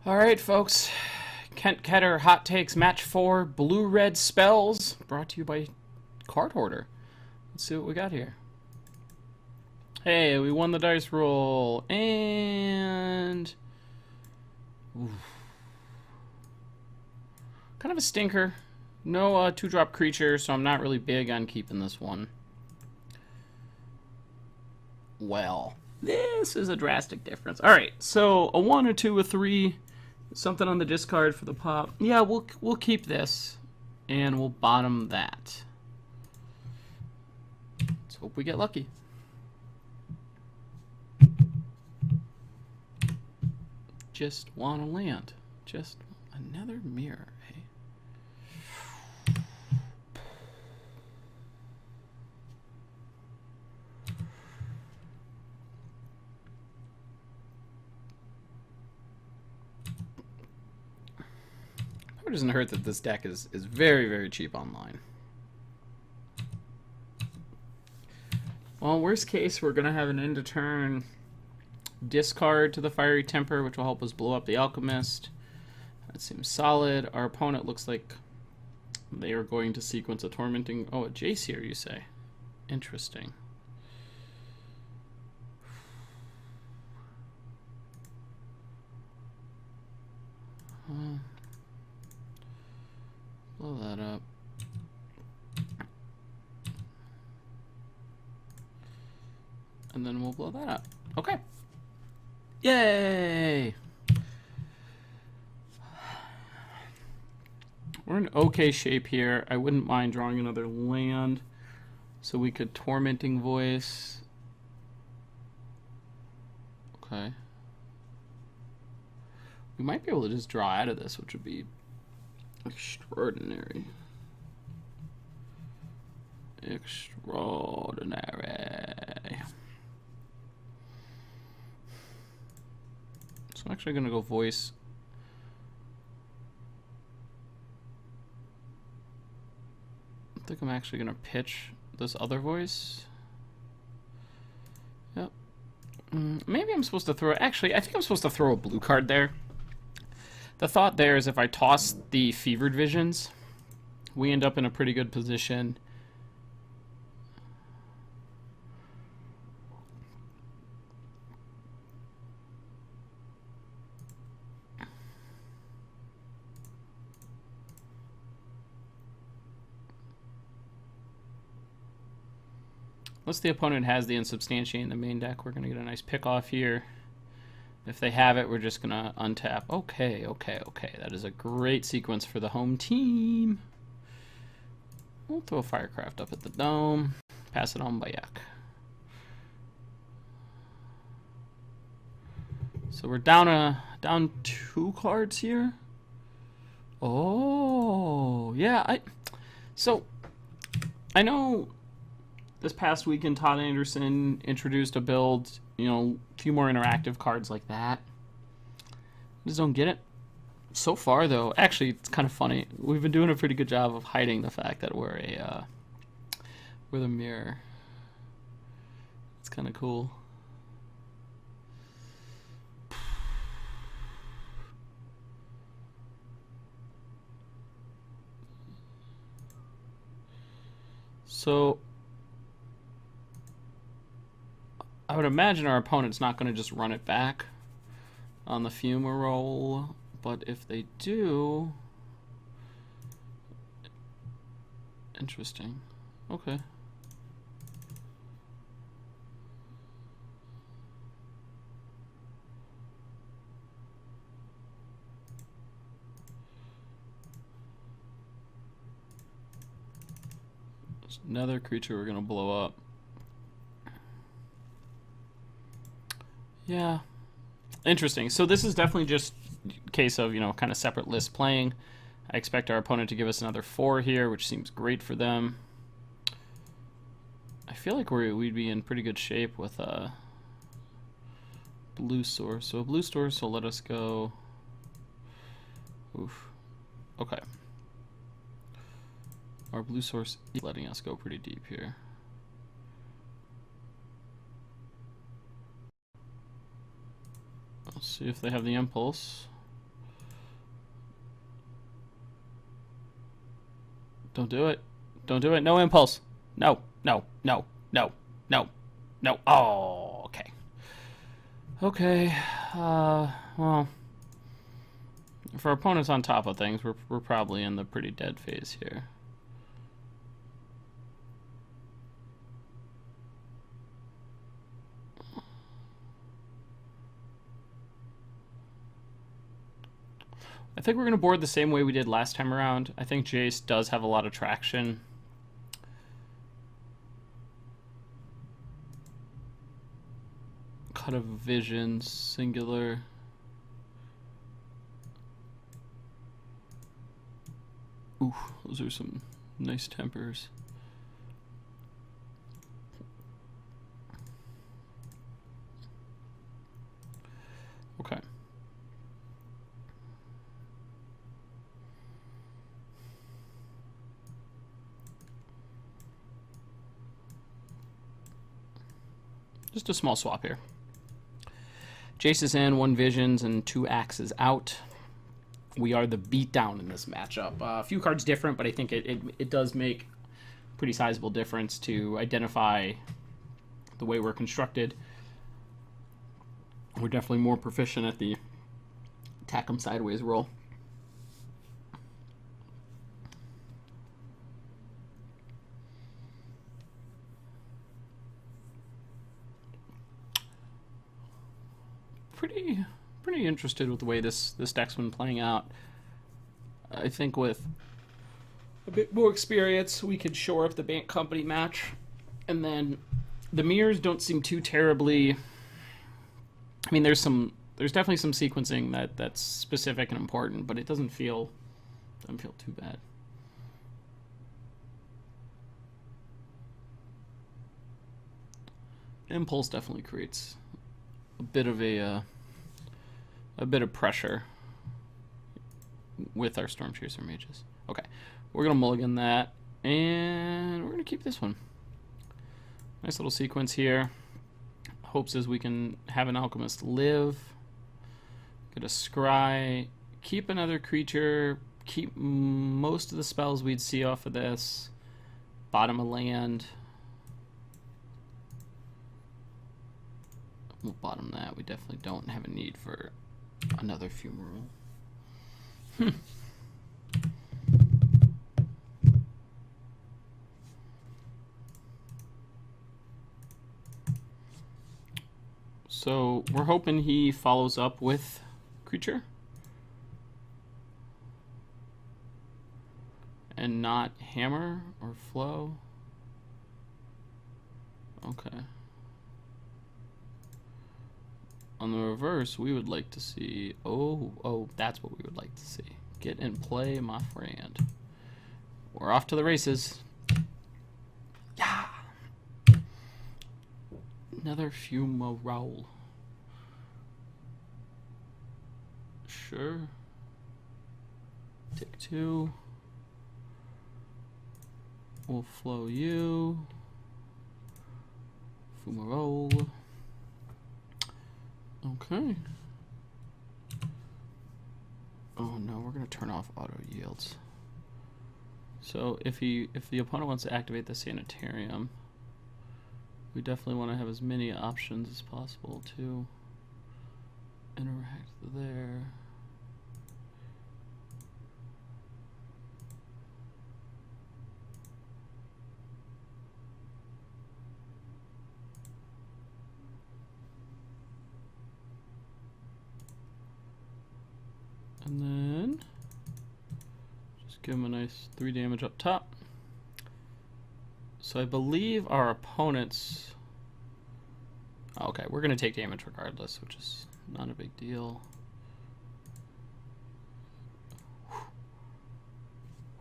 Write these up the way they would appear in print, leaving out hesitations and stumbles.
All right, folks. Kent Ketter Hot Takes Match 4 Blue Red Spells brought to you by Cardhoarder. Let's see what we got here. Hey, we won the dice roll. And. Oof. Kind of a stinker. No 2-drop creature, so I'm not really big on keeping this one. Well, this is a drastic difference. All right, so a 1, a 2, a 3. Something on the discard for the pop. Yeah, we'll keep this, and we'll bottom that. Let's hope we get lucky. Just want to land. Just another mirror, eh? It doesn't hurt that this deck is very, very cheap online. Well, worst case, we're going to have an end to turn discard to the Fiery Temper, which will help us blow up the Alchemist. That seems solid. Our opponent looks like they are going to sequence a Tormenting... Oh, a Jace here, you say? Interesting. Blow that up. And then we'll blow that up. Okay. Yay! We're in okay shape here. I wouldn't mind drawing another land. So we could Tormenting Voice. Okay. We might be able to just draw out of this, which would be extraordinary. Extraordinary. So I'm actually going to go voice. I think I'm actually going to pitch this other voice. Yep. Maybe I'm supposed to throw... Actually, I think I'm supposed to throw a blue card there. The thought there is if I toss the Fevered Visions, we end up in a pretty good position. Unless the opponent has the Insubstantiate in the main deck, we're going to get a nice pick off here. If they have it, we're just going to untap. Okay. That is a great sequence for the home team. We'll throw a Firecraft up at the dome. Pass it on by Yak. So we're down 2 cards here. Oh, yeah. So I know this past weekend Todd Anderson introduced a build, a few more interactive cards like that. I just don't get it. So far, though, actually, it's kind of funny. We've been doing a pretty good job of hiding the fact that we're the mirror. It's kind of cool. So I would imagine our opponent's not going to just run it back on the fumarole, but if they do... Interesting. Okay. There's another creature we're going to blow up. Yeah. Interesting. So this is definitely just a case of, kind of separate list playing. I expect our opponent to give us another 4 here, which seems great for them. I feel like we'd be in pretty good shape with a blue source. So a blue source will let us go... Oof. Okay. Our blue source is letting us go pretty deep here. Let's see if they have the impulse. Don't do it. Don't do it. No impulse. No, no, no, no, no, no. Oh, okay. Okay. Well, for opponents on top of things, we're probably in the pretty dead phase here. I think we're going to board the same way we did last time around. I think Jace does have a lot of traction. Cut of Vision, singular. Ooh, those are some nice tempers. Okay. Just a small swap here. Jace is in, 1 Visions and 2 Axes out. We are the beatdown in this matchup. A few cards different, but I think it does make a pretty sizable difference to identify the way we're constructed. We're definitely more proficient at the attack 'em sideways roll. Pretty interested with the way this deck's been playing out. I think with a bit more experience, we could shore up the Bank Company match, and then the mirrors don't seem too terribly. I mean, there's definitely some sequencing that's specific and important, but it doesn't feel too bad. Impulse definitely creates a bit of pressure with our Storm Chaser mages. Okay, we're gonna mulligan that, and we're gonna keep this one. Nice little sequence here. Hopes is we can have an Alchemist live, get a Scry, keep another creature, keep most of the spells we'd see off of this, bottom a land. We'll bottom that. We definitely don't have a need for another Fumarole. So we're hoping he follows up with creature and not hammer or flow. Okay. On the reverse, we would like to see... Oh, that's what we would like to see. Get in play, my friend. We're off to the races. Yeah! Another Fumarole. Sure. Take 2. We'll flow you. Fumarole. Okay. Oh no, we're gonna turn off auto yields. So if the opponent wants to activate the Sanitarium, we definitely want to have as many options as possible to interact there. And then just give him a nice 3 damage up top. So I believe our opponents... Okay, we're going to take damage regardless, which is not a big deal.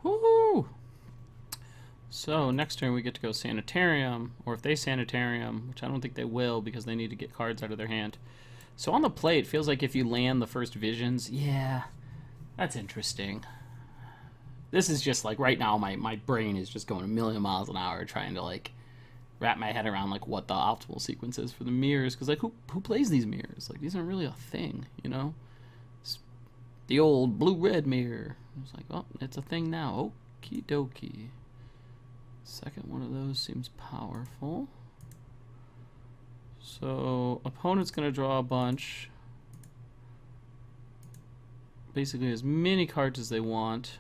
Woohoo! So next turn we get to go Sanitarium, or if they Sanitarium, which I don't think they will because they need to get cards out of their hand. So on the play, it feels like if you land the first Visions, yeah, that's interesting. This is just like, right now, my brain is just going a million miles an hour trying to, like, wrap my head around, like, what the optimal sequence is for the mirrors. Because, like, who plays these mirrors? Like, these aren't really a thing, you know? It's the old blue-red mirror. It's like, oh, it's a thing now. Oh, Okie dokie. Second one of those seems powerful. So opponent's going to draw a bunch. Basically as many cards as they want.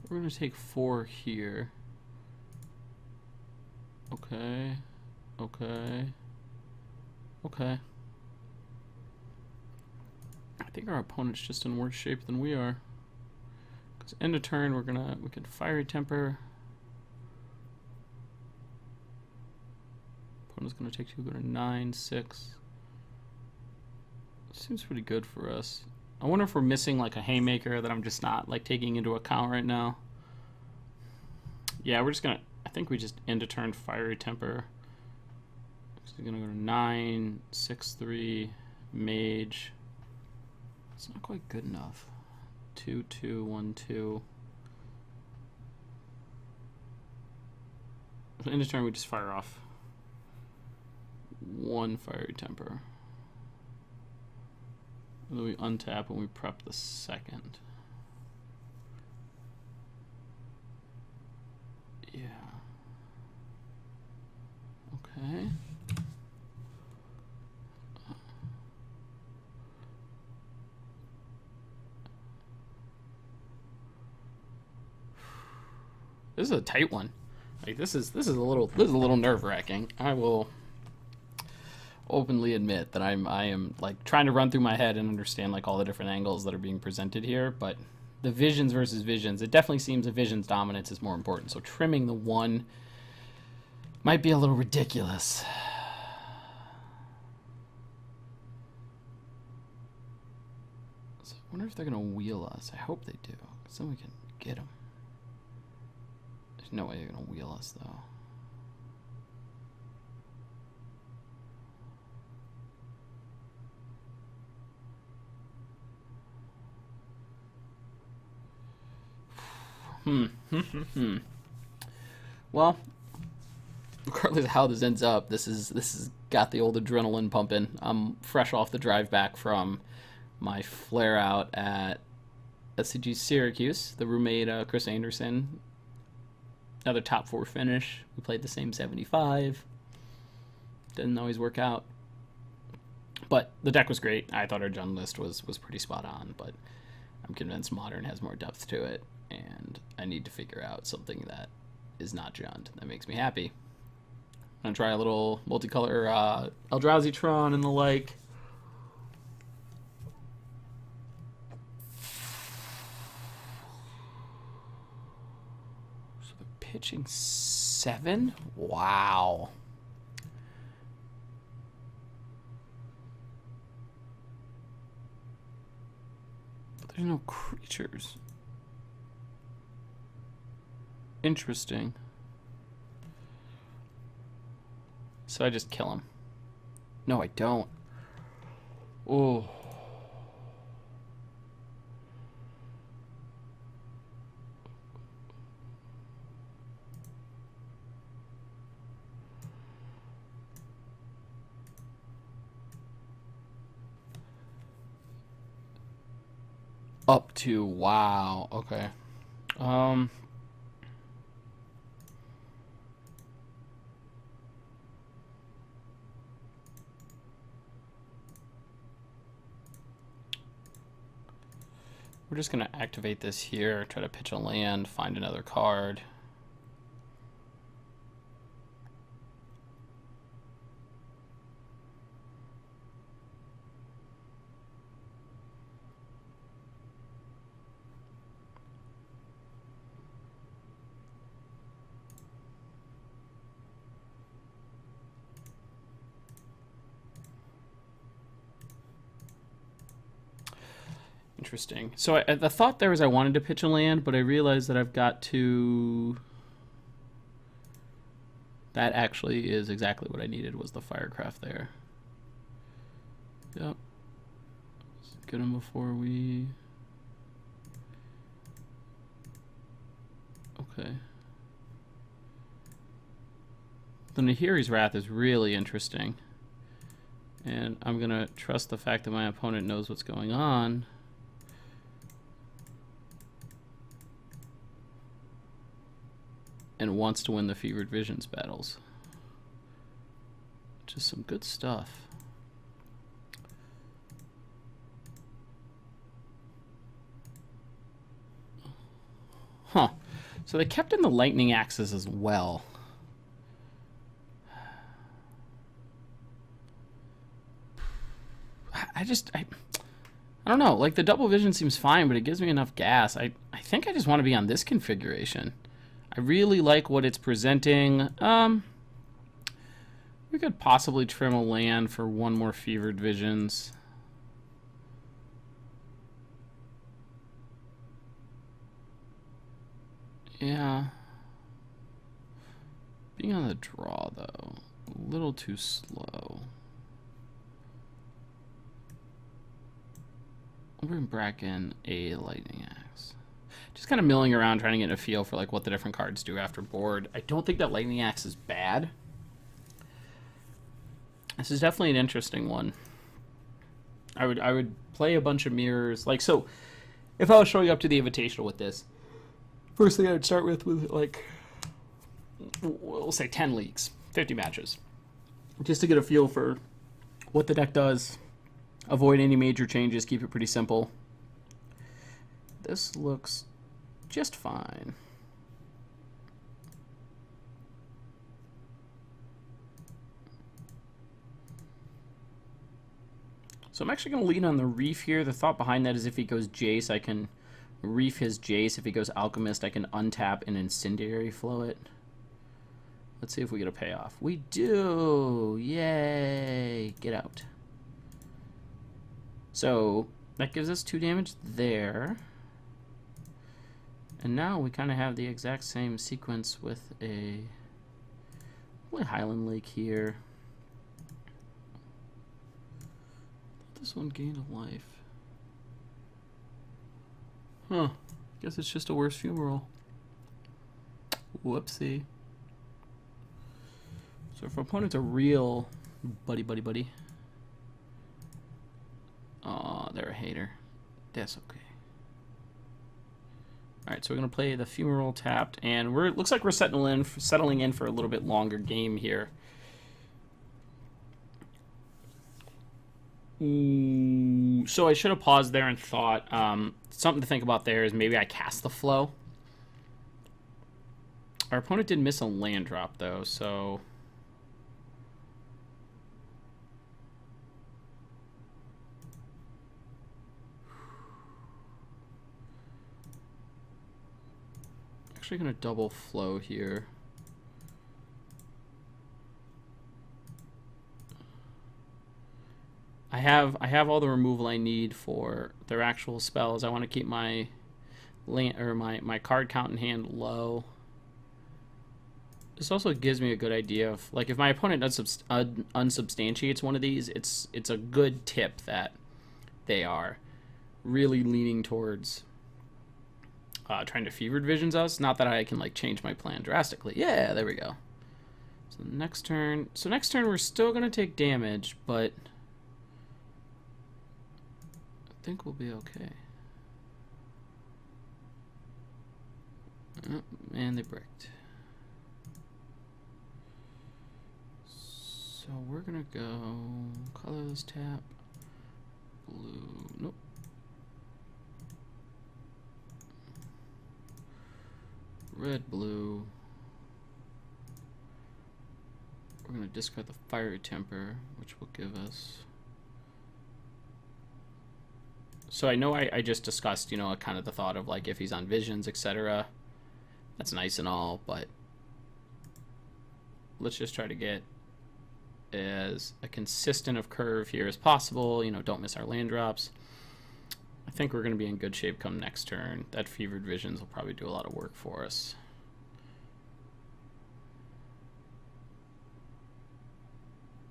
We're going to take 4 here. Okay. Okay. Okay. I think our opponent's just in worse shape than we are. Because end of turn, we can Fiery Temper. Opponent's going to take 2, go to 9, 6. Seems pretty good for us. I wonder if we're missing like a haymaker that I'm just not like taking into account right now. Yeah, we're just gonna, I think we just end a turn Fiery Temper. So we're gonna go to 9, 6, 3, Mage. It's not quite good enough. 2, 2, 1, 2. So end of turn we just fire off 1 Fiery Temper. And then we untap and we prep the second. Yeah. Okay. This is a tight one. Like this is a little nerve-wracking. I will openly admit that I am like trying to run through my head and understand like all the different angles that are being presented here, but the visions versus visions, it definitely seems that visions dominance is more important. So trimming the 1 might be a little ridiculous. So I wonder if they're gonna wheel us. I hope they do, because then we can get them. There's no way they're gonna wheel us though. Well, regardless of how this ends up, this is got the old adrenaline pumping. I'm fresh off the drive back from my flare out at SCG Syracuse. The roommate Chris Anderson, another top 4 finish. We played the same 75. Didn't always work out, but the deck was great. I thought our Jund list was pretty spot on, but I'm convinced Modern has more depth to it. And I need to figure out something that is not Jund. That makes me happy. I'm going to try a little multicolor Eldrazi-tron and the like. So they're pitching 7? Wow. But there's no creatures. Interesting. So I just kill him. No, I don't. Oh. Up to, wow. Okay. We're just going to activate this here, try to pitch a land, find another card. Interesting. So the thought there was I wanted to pitch a land, but I realized that I've got to... That actually is exactly what I needed, was the Firecraft there. Yep. Let's get him before we... Okay. The Nahiri's Wrath is really interesting. And I'm going to trust the fact that my opponent knows what's going on. And wants to win the Fevered Visions battles. Just some good stuff. Huh. So they kept in the Lightning Axes as well. I don't know. Like, the double vision seems fine, but it gives me enough gas. I think I just want to be on this configuration. I really like what it's presenting. We could possibly trim a land for one more Fevered Visions. Yeah. Being on the draw, though, a little too slow. We're going to bracken a Lightning Axe. Just kind of milling around trying to get a feel for like what the different cards do after board. I don't think that Lightning Axe is bad. This is definitely an interesting one. I would play a bunch of mirrors. Like, so if I was showing up to the Invitational with this, first thing I would start with like, we'll say 10 leagues, 50 matches, just to get a feel for what the deck does. Avoid any major changes, keep it pretty simple. This looks just fine. So I'm actually going to lean on the Reef here. The thought behind that is if he goes Jace, I can Reef his Jace. If he goes Alchemist, I can untap and Incendiary Flow it. Let's see if we get a payoff. We do! Yay! Get out. So that gives us 2 damage there. And now we kind of have the exact same sequence with a Highland Lake here. This one gained a life. Huh. Guess it's just a worse funeral. Whoopsie. So if our opponent's a real buddy. Aw, they're a hater. That's okay. Alright, so we're going to play the Funeral tapped, and it looks like we're settling in for a little bit longer game here. Ooh, so I should have paused there and thought, something to think about there is maybe I cast the Flow. Our opponent did miss a land drop, though, so... Actually going to double Flow here. I have all the removal I need for their actual spells. I want to keep my land or my card count in hand low. This also gives me a good idea of, like, if my opponent unsubstantiates one of these, it's a good tip that they are really leaning towards trying to Fevered Visions us. Not that I can like change my plan drastically. Yeah, there we go. So next turn we're still gonna take damage, but I think we'll be okay. Oh, and they bricked. So we're gonna go colorless tap, blue. Nope. Red, blue. We're going to discard the Fiery Temper, which will give us... So I know I just discussed, you know, kind of the thought of, like, if he's on Visions, etc. That's nice and all, but let's just try to get as a consistent of curve here as possible. You know, don't miss our land drops. I think we're going to be in good shape come next turn. That Fevered Visions will probably do a lot of work for us.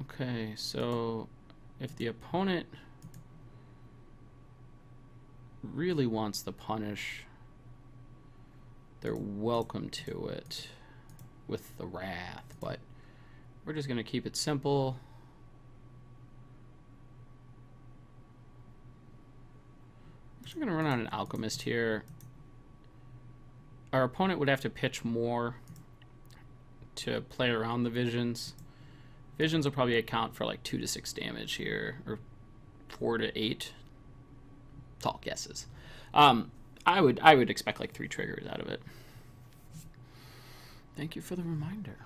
Okay, so if the opponent really wants the punish, they're welcome to it with the Wrath, but we're just going to keep it simple. Actually going to run on an Alchemist here. Our opponent would have to pitch more to play around the Visions. Visions will probably account for like 2 to 6 damage here, or 4 to 8. Tall guesses. I would expect like 3 triggers out of it. Thank you for the reminder.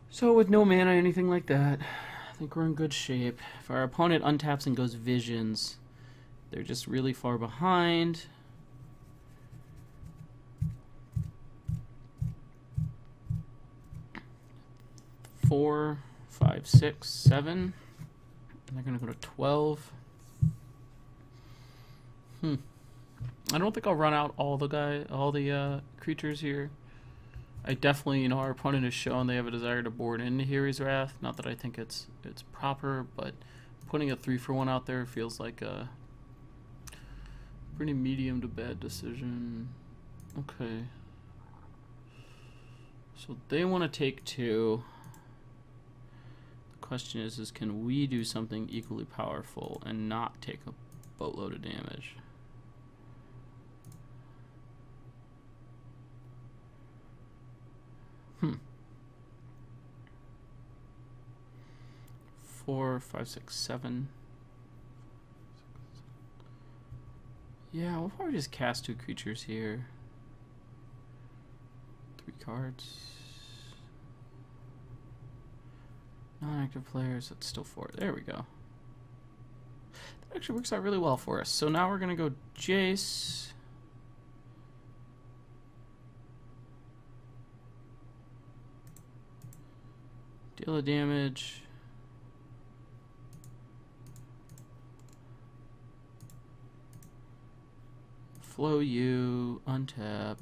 So with no mana, anything like that, I think we're in good shape. If our opponent untaps and goes Visions, they're just really far behind. Four, 5, 6, 7. And they're gonna go to 12. I don't think I'll run out all the creatures here. I definitely, our opponent has shown they have a desire to board into Heary's Wrath. Not that I think it's proper, but putting a 3-for-1 out there feels like a pretty medium to bad decision. Okay. So they want to take 2. The question is can we do something equally powerful and not take a boatload of damage? 4, 5, 6, 7. Yeah, we'll probably just cast 2 creatures here. 3 cards. Non-active players, that's still 4. There we go. That actually works out really well for us. So now we're going to go Jace. Deal a damage. Flow you, untap.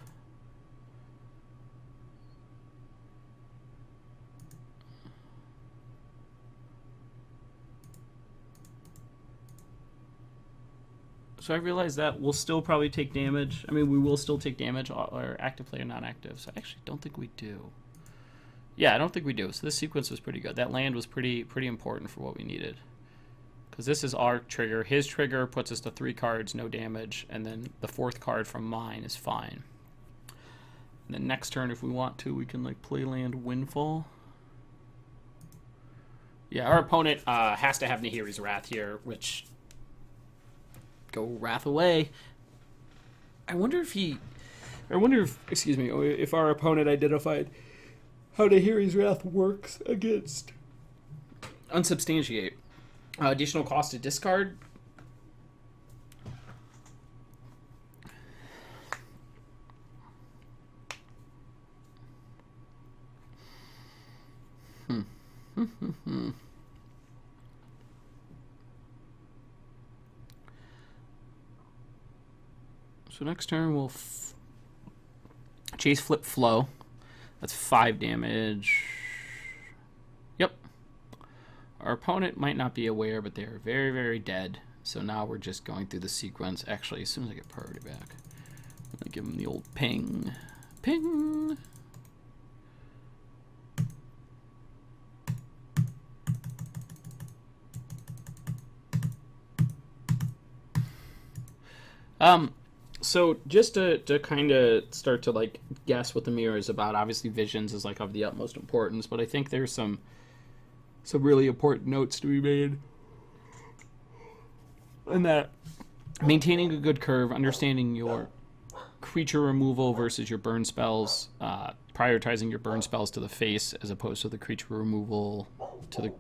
So I realize that we'll still probably take damage. I mean, we will still take damage, or active player, non-active. So I actually don't think we do. Yeah, I don't think we do. So this sequence was pretty good. That land was pretty important for what we needed. Because this is our trigger. His trigger puts us to 3 cards, no damage, and then the 4th card from mine is fine. And then next turn, if we want to, we can like play land Windfall. Yeah, our opponent has to have Nahiri's Wrath here, which go Wrath away. I wonder if if our opponent identified how Nahiri's Wrath works against Unsubstantiate. Additional cost to discard. So next turn we'll Chase Flip Flow. That's 5 damage. Yep. Our opponent might not be aware, but they're very, very dead. So now we're just going through the sequence. Actually, as soon as I get priority back, I'm going to give him the old ping. Ping! So just to kind of start to like guess what the mirror is about, obviously Visions is like of the utmost importance, but I think there's some really important notes to be made. And that maintaining a good curve, understanding your creature removal versus your burn spells, prioritizing your burn spells to the face as opposed to the creature removal to the,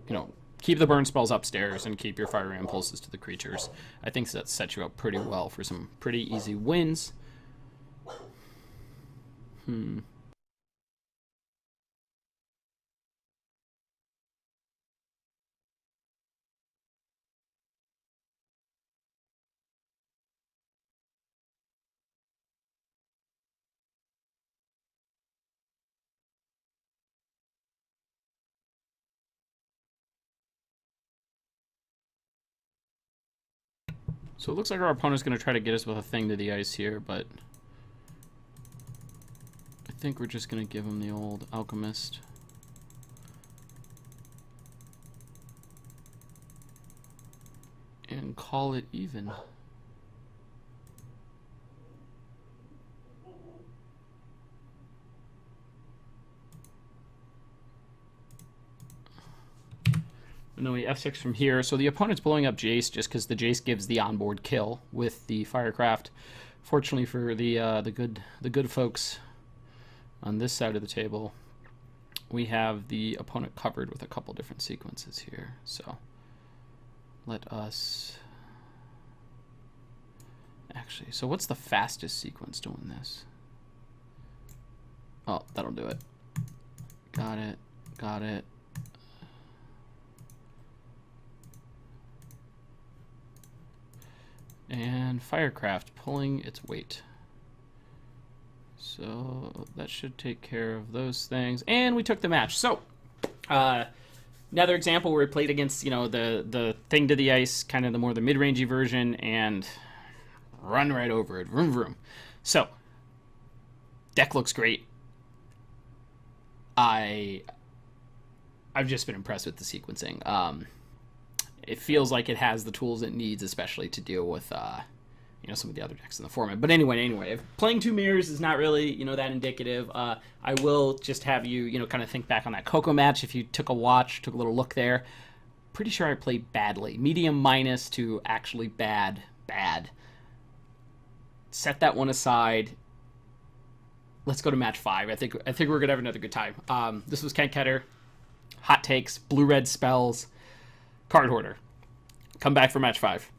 keep the burn spells upstairs and keep your fiery impulses to the creatures. I think that sets you up pretty well for some pretty easy wins. So it looks like our opponent's going to try to get us with a thing to the ice here, but I think we're just going to give him the old Alchemist. And call it even. And then we F6 from here. So the opponent's blowing up Jace just because the Jace gives the onboard kill with the Firecraft. Fortunately for the good folks on this side of the table, we have the opponent covered with a couple different sequences here. So let us actually. So what's the fastest sequence doing this? Oh, that'll do it. Got it. Got it. And Firecraft pulling its weight. So that should take care of those things. And we took the match. So another example where we played against, you know, the thing to the ice, kind of the mid-rangey version, and run right over it. Vroom vroom. So deck looks great. I've just been impressed with the sequencing. It feels like it has the tools it needs, especially to deal with, you know, some of the other decks in the format. But anyway, if playing two mirrors is not really, you know, that indicative, I will just have you, you know, kind of think back on that Coco match. If you took a little look there, pretty sure I played badly. Medium minus to actually bad. Set that one aside. Let's go to match 5. I think we're gonna have another good time. This was Kent Ketter. Hot takes, blue-red spells. Cardhoarder. Come back for match 5.